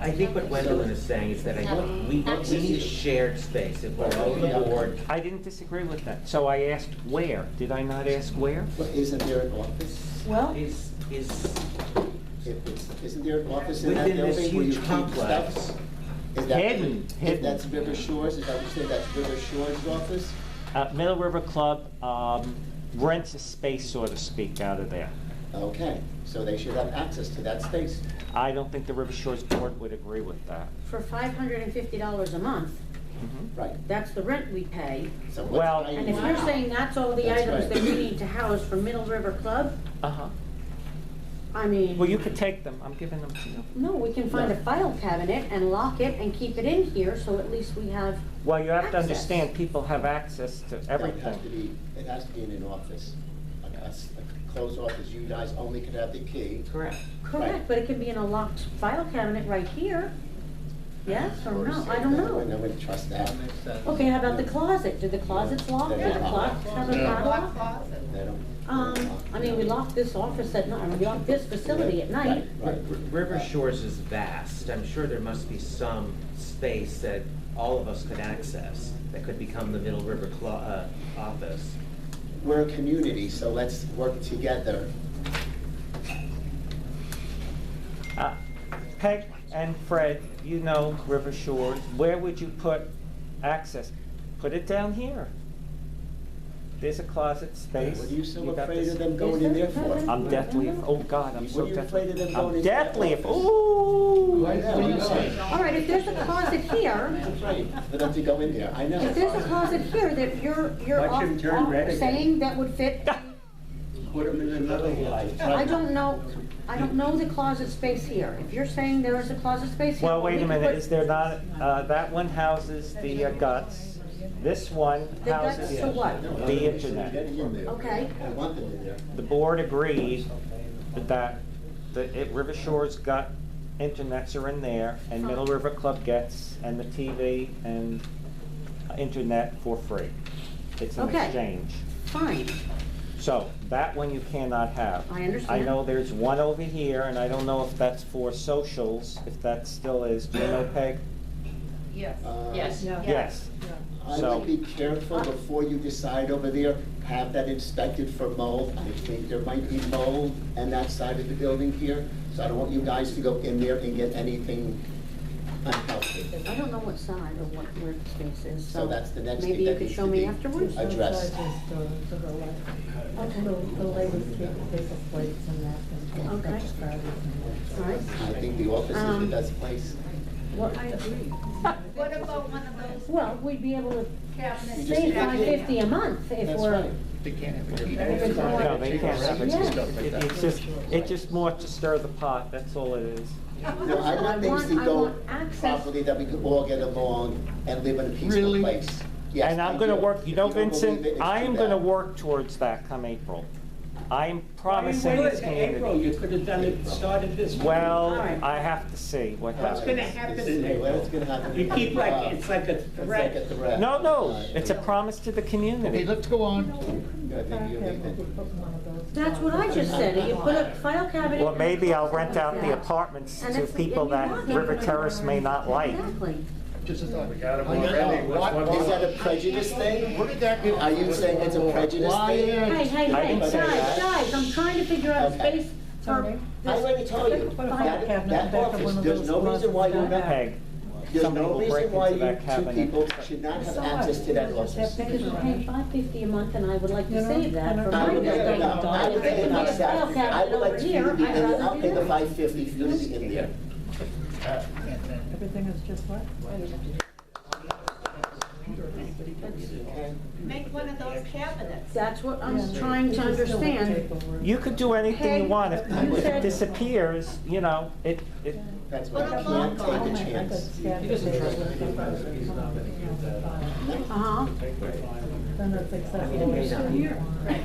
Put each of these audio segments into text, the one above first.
I think what Gwendolyn is saying is that we need a shared space. If we're all the board, I didn't disagree with that. So I asked where. Did I not ask where? But isn't there an office? Well, Isn't there an office in that within this building where you huge keep complex. stuff? Is that- Hidden. If that's River Shores, is that what you say, that's River Shores' office? Middle River Club rents a space, so to speak, out of there. Okay, so they should have access to that space. I don't think the River Shores Board would agree with that. for $550 a month, Right. that's the rent we pay. So what's Well- hiding And if in you're that? saying that's all the That's items right. that we need to house for Middle River Club, Uh-huh. I mean. Well, you could take them. I'm giving them to you. No, we can find a file cabinet and lock it and keep it in here, so at least we have. Well, you have to Access. understand, people have access to No, everything. It has to be in an office, a closed office. You guys only could have the key. correct. Correct, Right. but it can be in a locked file cabinet right here. Yes or no? I don't I know. wouldn't trust that. Okay, how about the closet? Do the closets lock? Do the closets have a padlock? They don't. I mean, we lock this office at night, we lock this facility at night. Right. River Shores is vast. I'm sure there must be some space that all of us could access that could become the Middle River office. We're a community, so let's work together. Peg and Fred, you know River Shores. Where would you put access? Put it down here. There's a closet space. What are you so got afraid this- of them going in there for? I'm deathly, oh God, I'm so What are you afraid of them deathly. going I'm into that deathly, office? ooh. I know, you say. All right, if there's a closet here, That's right, for them to go in there, I know. if there's a closet here that you're Watch him turn red again. saying that would fit, Put them in another light. I don't know the closet space here. If you're saying there is a closet space here. Well, wait we a can minute, put- is there not, that one houses the guts. This one The guts houses to what? the internet. Getting in there. Okay. I want them in there. The board agreed that River Shores got internets are in there, and Middle River Club gets, and the TV and internet for free. It's an Okay. exchange. Fine, So, that one you cannot have. I understand. I know there's one over here, and I don't know if that's for socials, if that still is. Do you know, Peg? Yes. Yes. Yes. I So- would be careful before you decide over there, have that inspected for mold. I think there might be mold on that side of the building here, so I don't want you guys to go in there and get anything unhealthy. I don't know what side or where the space is, So so that's the next maybe thing you that could needs show to me be afterwards. addressed. Okay. The ladies keep paper plates and napkins. and Okay. such garbage and All right. I think the office is the best place. What- What about one of those Well, we'd be able to cabinets? You just save need a key. $550 a month if That's we're. right. They can't have a key. No, they can't have it. Yeah. It's just more to stir the pot, that's all it is. No, I want things to I go want access. properly, that we could all get along and live in a peaceful Really? place. Yes, And I'm I gonna do. work, you know, If don't Vincent, believe it, it's I too am gonna bad. work towards that come April. I'm promising this April, community. you could have done it, started this. Well, All right. I have to see what What's happens. gonna happen in Well, April? it's gonna happen. You keep like, it's like a It's like threat. a threat. No, it's a promise to the Okay, community. let's go on. Good, then you leave it. That's what I just said, you put a file cabinet. Well, maybe I'll rent out the apartments And to it's- people and you that want it. River Terrace may not like. Exactly. Just a thought. We got him I know. already. What's one Is more? that a prejudice thing? What did that do? Are you saying it's a prejudice thing? Hey, I didn't say that. guys, I'm trying to figure out a Okay. space for Sorry? I already told you, Put a file that, cabinet that back of office, one of there's those no reason why closets you're down not, Peg, there's somebody no will break reason why into you that two cabinet. people should not have access to that office. Because we're paying $550 a month, and I would like to You know, save that for and my I would building. no, I would If it pay could be a that. file I cabinet would like over to, here, I'd I'll rather pay do the that. $550 for you to be in there. Everything is just what? Make one of those cabinets. That's what I'm trying to understand. You could do anything you want. If You if said- it disappears, you know, it, That's why I can't take a chance. Uh-huh. Then it's It may not be acceptable.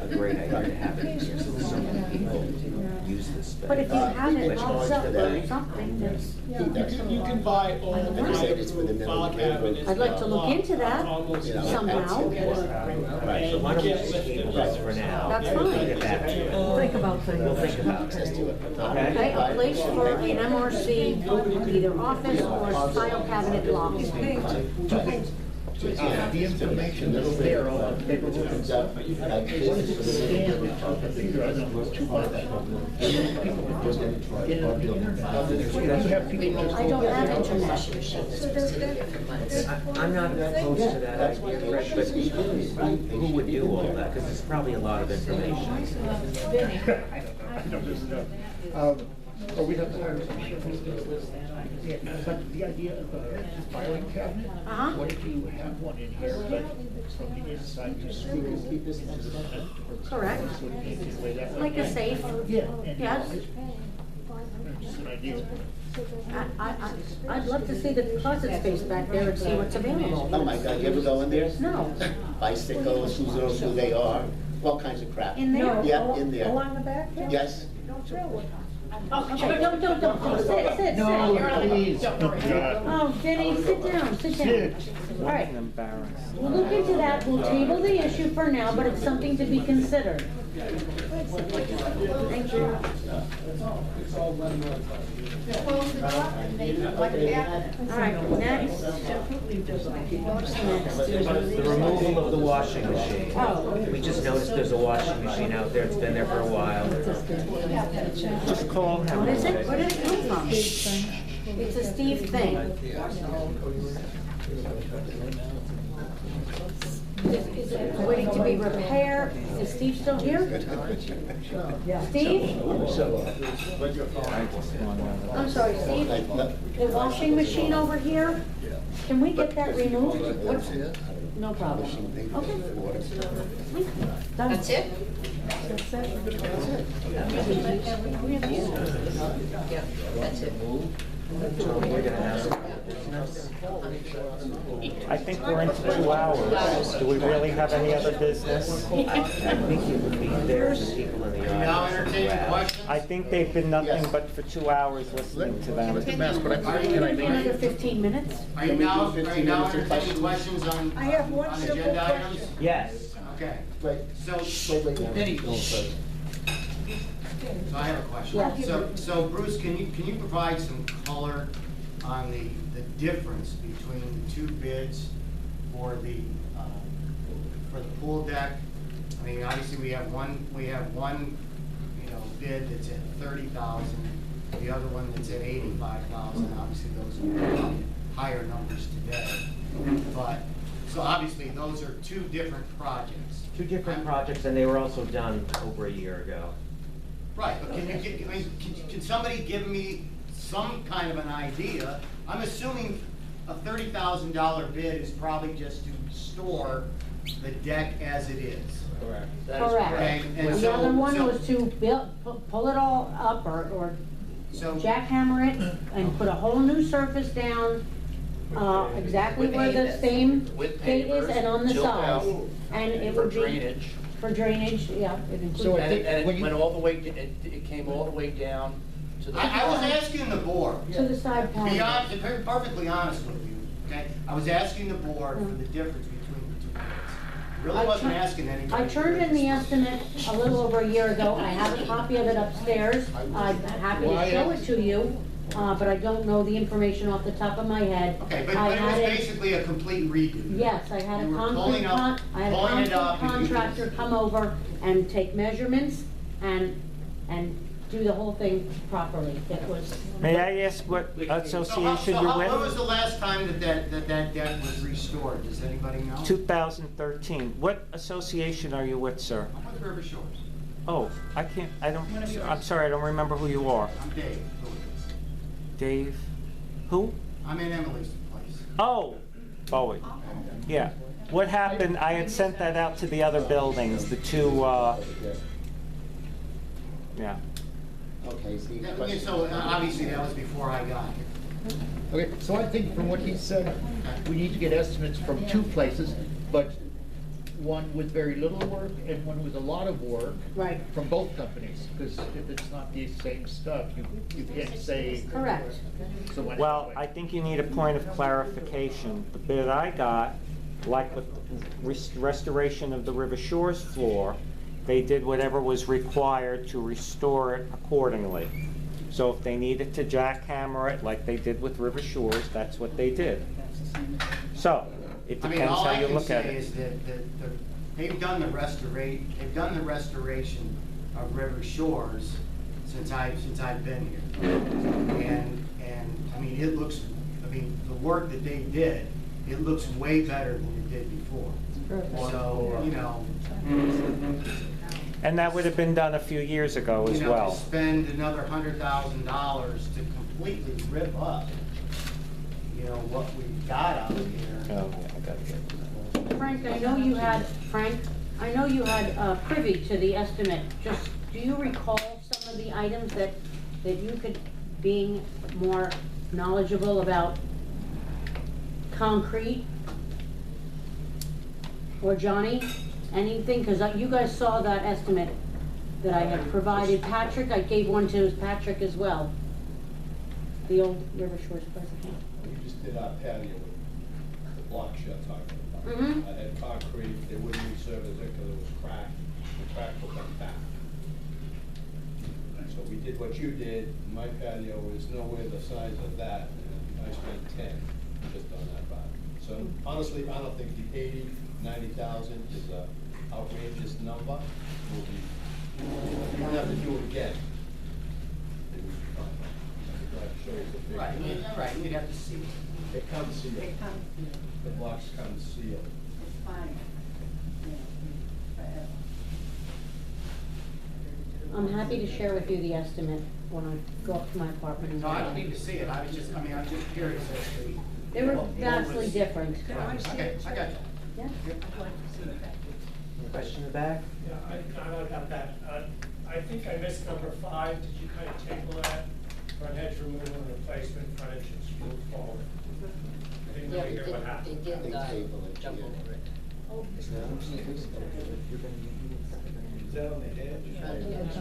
a great idea to have it here, so so many people use this space. But if you have it Which all one's up for or that? something, that's, You can buy all the Like I said, it's for the items, middle file of the road. cabinets. I'd like to look into that almost You know, somehow. Right. So why don't we just table this for now? That's and we'll fine. get back to it. Think about things. We'll think about Access it. to it. Okay. Okay, a place for an MRC either office or file cabinet blocks. The information that's there on the paperwork and stuff. What is the scan on the computer? I don't know, too much. People are just get it on the internet. You have people just. I don't have internet. I'm not opposed to that idea, Fred, but who would do all that? Because it's probably a lot of information. Or we'd have to hire somebody. Yeah, but the idea of the filing cabinet, Uh-huh. what if you have one in here, but from the inside you screw it? Correct. So you need to lay that Like a safe. Yeah. and- Yes. Just an idea. I'd love to see the closet space back there and see what's available. Oh my God, you ever go in there? No. Bicycles, who knows who they are, all kinds of crap. In there? Yeah, in there. Along the back there? Yes. Okay, don't, sit. No, please. Oh, Denny, sit down. All right, I'm embarrassed. we'll look into that, we'll table the issue for now, but it's something to be considered. Thank you. Close the door and make it like a cabinet. All right, next. The removal of the washing machine. Oh. We just noticed there's a washing machine out there, it's been there for a while. Just call him. What is it? Where did it come from? It's a Steve thing. Is it waiting to be repaired? Is Steve still here? Steve? I'm sorry, Steve? The washing machine over here? Can we get that removed? No problem. Okay. Done. That's it? Yeah, that's it. We're gonna have business. I think we're into 2 hours. Do we really have any other business? I think it would be there for people in the audience. I think they've been nothing but for 2 hours listening to them. Maybe another 15 minutes? Are you now entertaining questions on agenda items? Yes. Okay, Wait, so, Penny. so I have a question. Yeah. So Bruce, can you provide some color on the difference between the two bids for the pool deck? I mean, obviously, we have one, bid that's at 30,000, the other one that's at 85,000. Obviously, those are higher numbers today. But, so obviously, those are two different projects. Two different projects, and they were also done over a year ago. Right, but can somebody give me some kind of an idea? I'm assuming a $30,000 bid is probably just to store the deck as it is. Correct. Okay, and The so- other one so- was to pull it all up or So, jackhammer it and put a whole new surface down, exactly where the same gate is and on the sides. And it would be. For drainage, yeah. It includes So I that. think And when it you, went all the way, it came all the way down to the. I was asking the board, To the side panel. to be perfectly honest with you, okay? I was asking the board for the difference between the two bids. Really wasn't asking anybody. I turned in the estimate a little over a year ago. I have a copy of it upstairs. I'm happy to show it to you, but I don't know the information off the top of my head. Okay, but I it was had it- basically a complete redo. Yes, I had a You were concrete, pulling it up contractor come over and take measurements and do the whole thing properly. It was, May I ask what association you're When was with? the last time that deck was restored? Does anybody know? 2013. What association are you with, sir? I'm with River Shores. Oh, I'm sorry, I don't remember who you are. I'm Dave. Dave? Who? I'm in Emily's place. Oh, Bowie. Yeah. What happened, I had sent that out to the other buildings, the two, yeah. Okay, Steve. Yeah, okay, so obviously that was before I got here. okay, so I think from what he said, we need to get estimates from two places, but one with very little work and one with a lot of work. right, From both companies, because if it's not the same stuff, you can't say. correct. So when- Well, I think you need a point of clarification. The bid I got, like with the restoration of the River Shores floor, they did whatever was required to restore it accordingly. So if they needed to jackhammer it like they did with River Shores, that's what they did. So, it I mean, depends all how I you can look at say it. is that they've done the restoration of River Shores since I've been here. And, I mean, the work that they did, it looks way better than it did before. So, you know. And that would have been done a few years ago as You know, well. to spend another $100,000 to completely rip up, you know, what we've got out here. Oh, yeah, I gotta get that. Frank, I know you had privy to the estimate. Just, do you recall some of the items that you could, being more knowledgeable about concrete? Or Johnny, anything? Because you guys saw that estimate that I had provided Patrick. I gave one to Patrick as well. The old River Shores president. We just did our patio with the block shed talking about. Mhm. I had concrete, they wouldn't resurface it because it was cracked, the crack was like that. So we did what you did, my patio is nowhere the size of that, and I spent 10 just on that part. So honestly, I don't think the 90,000 is a outrageous number. We'll be, you don't have to do it again. It would be fine. I'd like to show you the picture. Right, you'd have to see. They come sealed. They come, The blocks come sealed. it's fine. I'm happy to share with you the estimate when I go up to my apartment. and No, I don't need to see it, I'm just curious as to. They were what vastly was- different. Okay, I got you. Yeah. Question in the back? Yeah, I don't know about that. I think I missed number 5. Did you kind of table that? Front hedge removal and replacement, frontage and move forward. I didn't really hear what happened. They table it, jump yeah. over it. Is that on the edge?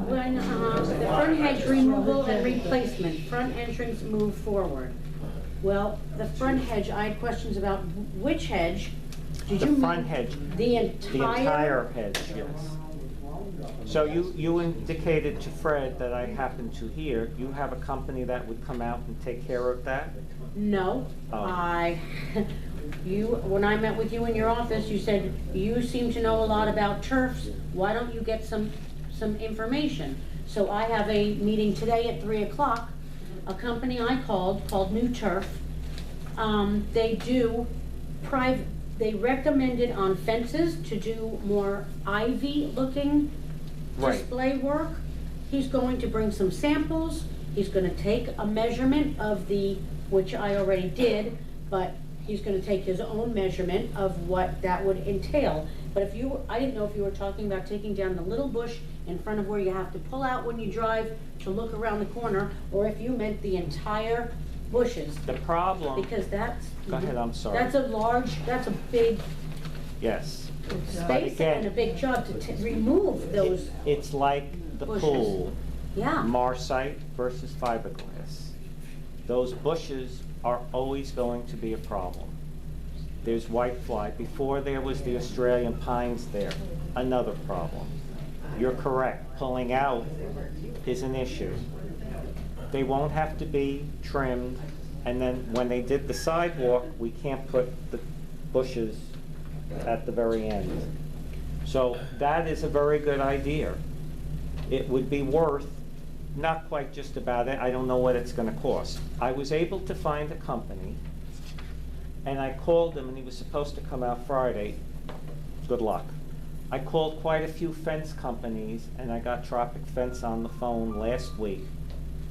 When, the front hedge removal and replacement, front entrance move forward. Well, the front hedge, I had questions about which hedge? Did The you front mean hedge. The The entire? entire hedge, yes. So you indicated to Fred that I happened to hear, you have a company that would come out and take care of that? No, Oh. when I met with you in your office, you said, you seem to know a lot about turfs, why don't you get some information? So I have a meeting today at 3 o'clock, a company I called New Turf. They do they recommended on fences to do more ivy-looking Right. display work. He's going to bring some samples, he's gonna take a measurement of which I already did, but he's gonna take his own measurement of what that would entail. But I didn't know if you were talking about taking down the little bush in front of where you have to pull out when you drive to look around the corner, or if you meant the entire bushes, The problem, because that's. Go ahead, I'm sorry. That's a big yes. space again- and a big job to remove those, It's like the bushes. pool, yeah. Marsite versus fiberglass. Those bushes are always going to be a problem. There's whitefly. Before there was the Australian pines there, another problem. You're correct, pulling out is an issue. They won't have to be trimmed, and then when they did the sidewalk, we can't put the bushes at the very end. So that is a very good idea. It would be worth, not quite just about it, I don't know what it's gonna cost. I was able to find a company, and I called him, and he was supposed to come out Friday. Good luck. I called quite a few fence companies, and I got Tropic Fence on the phone last week.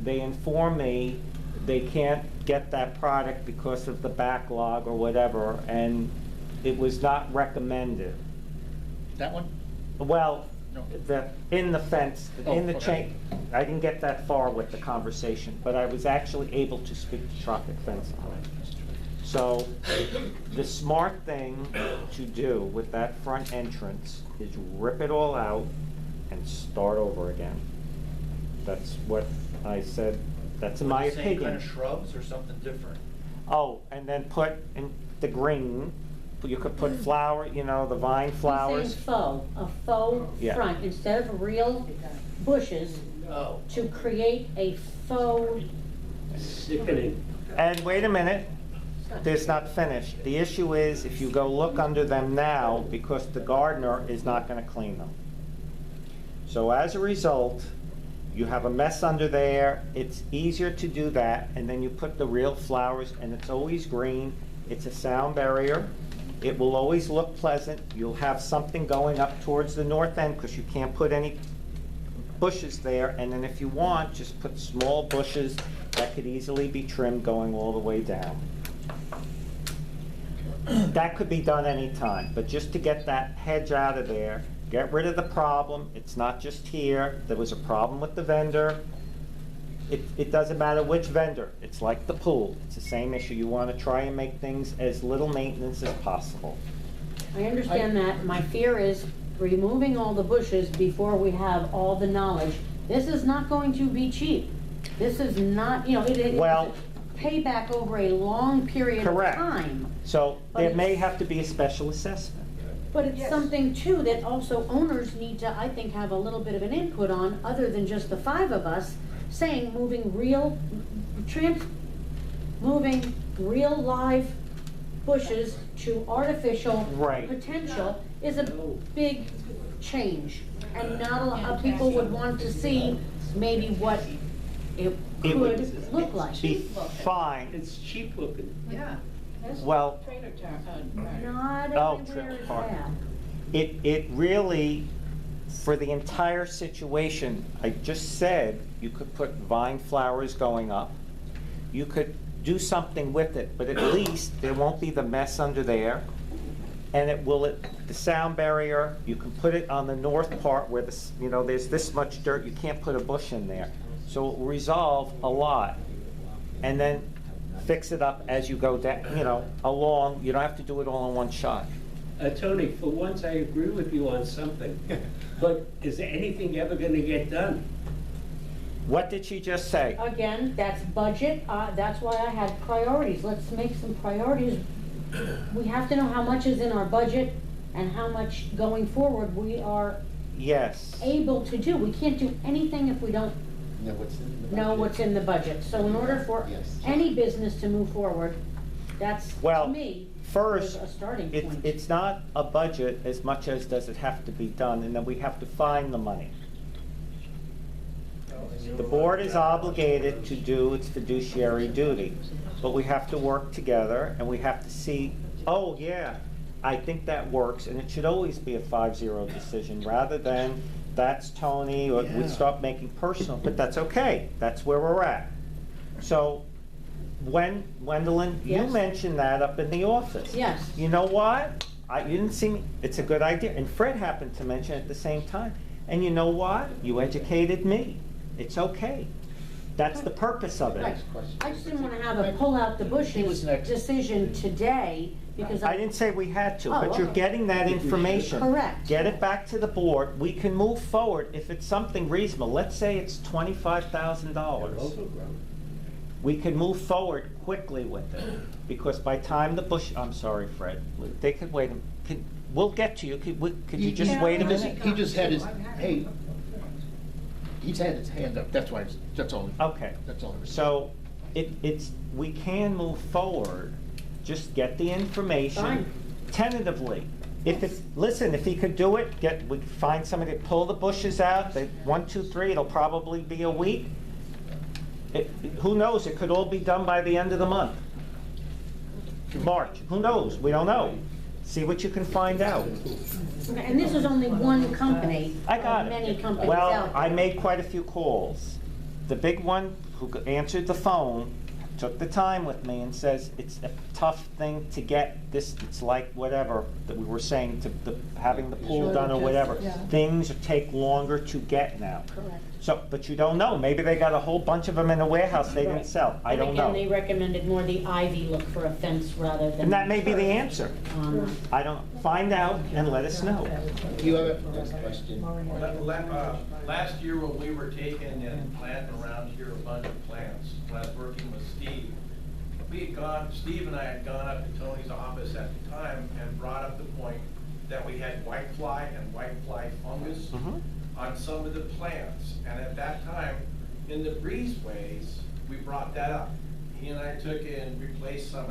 They informed me they can't get that product because of the backlog or whatever, and it was not recommended. That one? Well, No. in the fence, Oh, in the okay. chain, I didn't get that far with the conversation, but I was actually able to speak to Tropic Fence on it. So, the smart thing to do with that front entrance is rip it all out and start over again. That's what I said, that's my Same kind opinion. of shrubs or something different? Oh, and then put in the green, you could put flower, the vine flowers. He's saying a faux Yeah. front, instead of real bushes, Oh. to create a faux, And wait a minute, it's not finished. The issue is, if you go look under them now, because the gardener is not gonna clean them. So as a result, you have a mess under there, it's easier to do that, and then you put the real flowers, and it's always green, it's a sound barrier, it will always look pleasant, you'll have something going up towards the north end, because you can't put any bushes there, and then if you want, just put small bushes that could easily be trimmed going all the way down. That could be done anytime, but just to get that hedge out of there, get rid of the problem. It's not just here. There was a problem with the vendor. It doesn't matter which vendor. It's like the pool. It's the same issue. You want to try and make things as little maintenance as possible. I understand that. My fear is removing all the bushes before we have all the knowledge. This is not going to be cheap. This is not, you know, it's Well- payback over a long period of Correct. time. So But there may it's- have to be a special assessment. But it's something too that also owners need to, I think, have a little bit of an input on, other than just the five of us saying moving moving real live bushes to artificial Right. potential is a big change. And not a lot of people would want to see maybe what it It would could look like. be fine. It's cheap looking. Yeah. Well, Not Oh, everywhere Trailer is Park. that. it really, for the entire situation, I just said, you could put vine flowers going up. You could do something with it, but at least there won't be the mess under there. And the sound barrier, you can put it on the north part where there's this much dirt, you can't put a bush in there. So it will resolve a lot. And then fix it up as you go down, along. You don't have to do it all in one shot. Tony, for once I agree with you on something, but is there anything ever gonna get done? What did she just say? Again, that's budget, that's why I had priorities. Let's make some priorities. We have to know how much is in our budget and how much going forward we are Yes. able to do. We can't do anything if we don't Know what's in the know budget. what's in the budget. So in order for Yes. any business to move forward, that's, to Well, me, first, a starting it's, point. it's not a budget as much as does it have to be done, and then we have to find the money. The board is obligated to do its fiduciary duty, but we have to work together, and we have to see, oh, yeah, I think that works, and it should always be a 5-0 decision, rather than, that's Tony, or we start making personal, but that's okay, that's where we're at. So, Gwendolyn, you Yes. mentioned that up in the office. Yes. You know what? You didn't see me, it's a good idea, and Fred happened to mention it at the same time. And you know what? You educated me. It's okay. That's the purpose of Right. it. I just didn't want to have a pull out the bushes decision today, because I didn't say we had to, Oh, but you're okay. getting that information. Correct. Get it back to the board. We can move forward if it's something reasonable. Let's say it's $25,000. We can move forward quickly with it, because by time the bush, I'm sorry, Fred, they could wait, we'll get to you. Could you just wait a minute? He just had his, hey, he's had his hand up, that's why, that's all. Okay. That's all. So, we can move forward, just get the information Fine. tentatively. Listen, if he could do it, we could find somebody to pull the bushes out, 1, 2, 3, it'll probably be a week. Who knows, it could all be done by the end of the month. March, who knows, we don't know. See what you can find out. Okay, and this is only one company. I got of it. Many companies Well, out there. I made quite a few calls. The big one who answered the phone took the time with me and says, it's a tough thing to get this, it's like whatever that we were saying, having the pool done or whatever. Yeah. Things take longer to get now. Correct. So, but you don't know, maybe they got a whole bunch of them in a warehouse they didn't sell, I don't And again, they know. recommended more the ivy look for a fence rather than. And that may be the answer. I Find out and let us know. Do you have a next question? Last year when we were taking and planting around here a bunch of plants, when I was working with Steve, Steve and I had gone up to Tony's office at the time and brought up the point that we had whitefly and whitefly fungus. Mhm. on some of the plants. And at that time, in the breezeways, we brought that up. He and I took and replaced some of